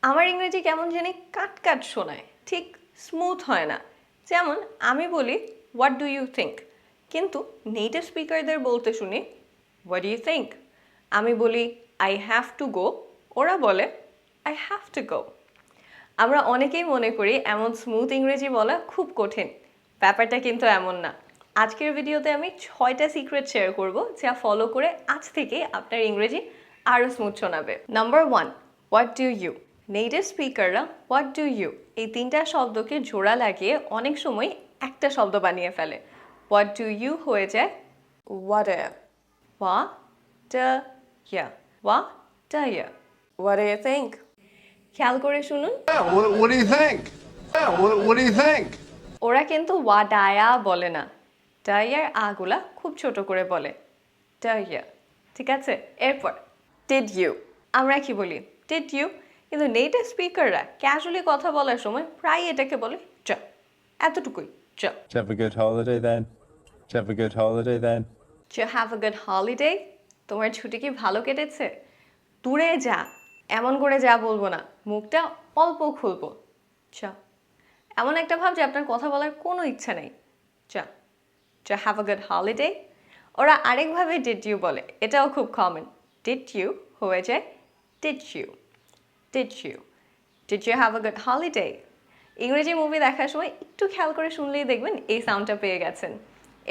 আমার ইংরেজি কেমন জানি কাট কাট শোনায়, ঠিক স্মুথ হয় না। যেমন আমি বলি হোয়াট ডু ইউ থিঙ্ক, কিন্তু নেটিভ স্পিকারদের বলতে শুনি হোয়াট ডু ইউ থিঙ্ক। আমি বলি আই হ্যাভ টু গো, ওরা বলে আই হ্যাভ টু গো। আমরা অনেকেই মনে করি এমন স্মুথ ইংরেজি বলা খুব কঠিন, ব্যাপারটা কিন্তু এমন না। আজকের ভিডিওতে আমি 6টা সিক্রেট শেয়ার করব যা ফলো করে আজ থেকে আপনার ইংরেজি আরও স্মুথ শোনাবে। Number 1, what do you. Native স্পিকাররা হোয়াট ডু ইউ এই 3টা শব্দকে জোড়া লাগিয়ে অনেক সময় একটা শব্দ বানিয়ে ফেলে। হোয়াট ডু ইউ হয়ে যায় what do you, what do you think. খেয়াল করে শুনুন, Yeah, what do you think? Yeah, what do you think? ওরা কিন্তু ওয়াডায়া বলে না, ডাইয়ার আগুলা খুব ছোট করে বলে ডাইয়া। ঠিক আছে, এরপর ডিড ইউ। আমরা কি বলি ডিড ইউ, কিন্তু নেটিভ স্পিকাররা ক্যাজুয়ালি কথা বলার সময় প্রায় এটাকে বলে চ, এতটুকুই চ। Did you have a good holiday then? Did you have a good holiday then? You have a good holiday, তোমার ছুটি কি ভালো কেটেছে। দূরে যা, এমন করে যা বলবো না, মুখটা অল্প খুলবো চ। এমন একটা ভাব যে আপনার কথা বলার কোনো ইচ্ছা নেই চ। To have a good holiday। ওরা আরেকভাবে ডিড ইউ বলে, এটাও খুব কমন। ডিড ইউ হয়ে যায় did you, did you, did you have a good holiday. ইংরেজি মুভি দেখার সময় একটু খেয়াল করে শুনলেই দেখবেন এই সাউন্ডটা পেয়ে গেছেন।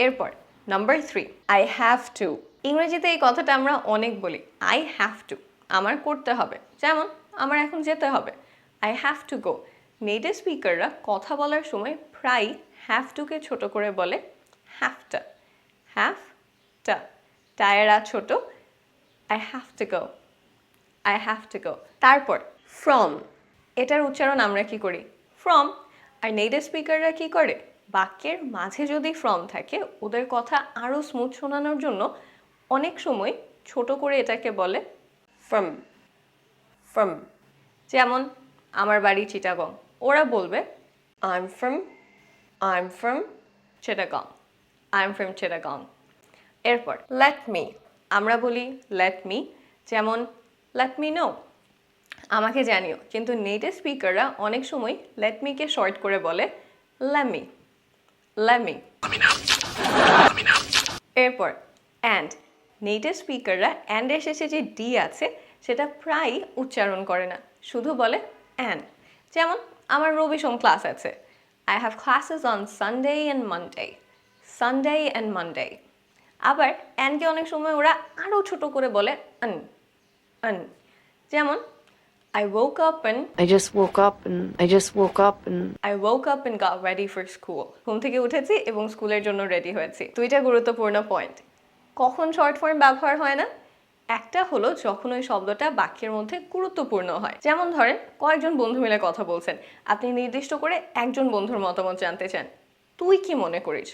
এরপর নাম্বার 3, আই হ্যাভ টু। ইংরেজিতে এই কথাটা আমরা অনেক বলি, আই হ্যাভ টু, আমার করতে হবে। যেমন আমার এখন যেতে হবে, I have to go. Native স্পিকাররা কথা বলার সময় প্রায় হ্যাভ টুকে ছোট করে বলে হ্যাভটা, হ্যাভটা, টায়েরা ছোট, I have to go, I have to গো। তারপর ফ্রম, এটার উচ্চারণ আমরা কি করি ফ্রম, আর নেটিভ স্পিকাররা কি করে, বাক্যের মাঝে যদি ফ্রম থাকে ওদের কথা আরও স্মুথ শোনানোর জন্য অনেক সময় ছোট করে এটাকে বলে ফ্রম, ফ্রম। যেমন আমার বাড়ি চিটাগং, ওরা বলবে I am from Chittagong, I am from Chittagong. এরপর লেট মি, আমরা বলি লেট মি, যেমন লেট মি নো, আমাকে জানিও, কিন্তু নেটিভ স্পিকাররা অনেক সময় লেট মিকে শর্ট করে বলে লেমি, লেমি। এরপর অ্যান্ড, নেটিভ স্পিকাররা অ্যান্ডের শেষে যে ডি আছে সেটা প্রায় উচ্চারণ করে না, শুধু বলে অ্যান্ড। যেমন আমার রবি সোম ক্লাস আছে, I have classes on Sunday and Monday, Sunday and Monday. আবার অ্যান্ডকে অনেক সময় ওরা আরও ছোট করে বলে আন, আন। যেমন I woke up and I just woke up and got ready for school. ঘুম থেকে উঠেছি এবং স্কুলের জন্য রেডি হয়েছি। দুইটা গুরুত্বপূর্ণ পয়েন্ট। কখন শর্ট ফর্ম ব্যবহার হয় না? একটা হলো যখন ওই শব্দটা বাক্যের মধ্যে গুরুত্বপূর্ণ হয়। যেমন ধরেন কয়েকজন বন্ধু মিলে কথা বলছেন, আপনি নির্দিষ্ট করে একজন বন্ধুর মতামত জানতে চান, তুই কি মনে করিস,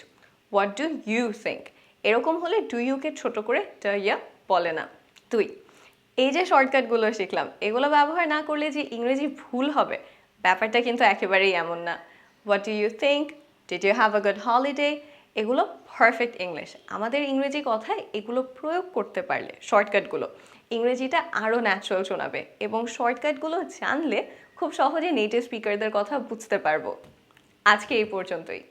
হোয়াট ডু ইউ থিঙ্ক। এরকম হলে ডু ইউকে ছোট করে ইয়া বলে না, তুই। এই যে শর্টকাটগুলো শিখলাম, এগুলো ব্যবহার না করলে যে ইংরেজি ভুল হবে ব্যাপারটা কিন্তু একেবারেই এমন না। What do you think, did you have a good holiday, এগুলো পারফেক্ট ইংলিশ। আমাদের ইংরেজি কথায় এগুলো প্রয়োগ করতে পারলে শর্টকাটগুলো ইংরেজিটা আরও ন্যাচারাল শোনাবে, এবং শর্টকাটগুলো জানলে খুব সহজে নেটিভ স্পিকারদের কথা বুঝতে পারবো। আজকে এই পর্যন্তই।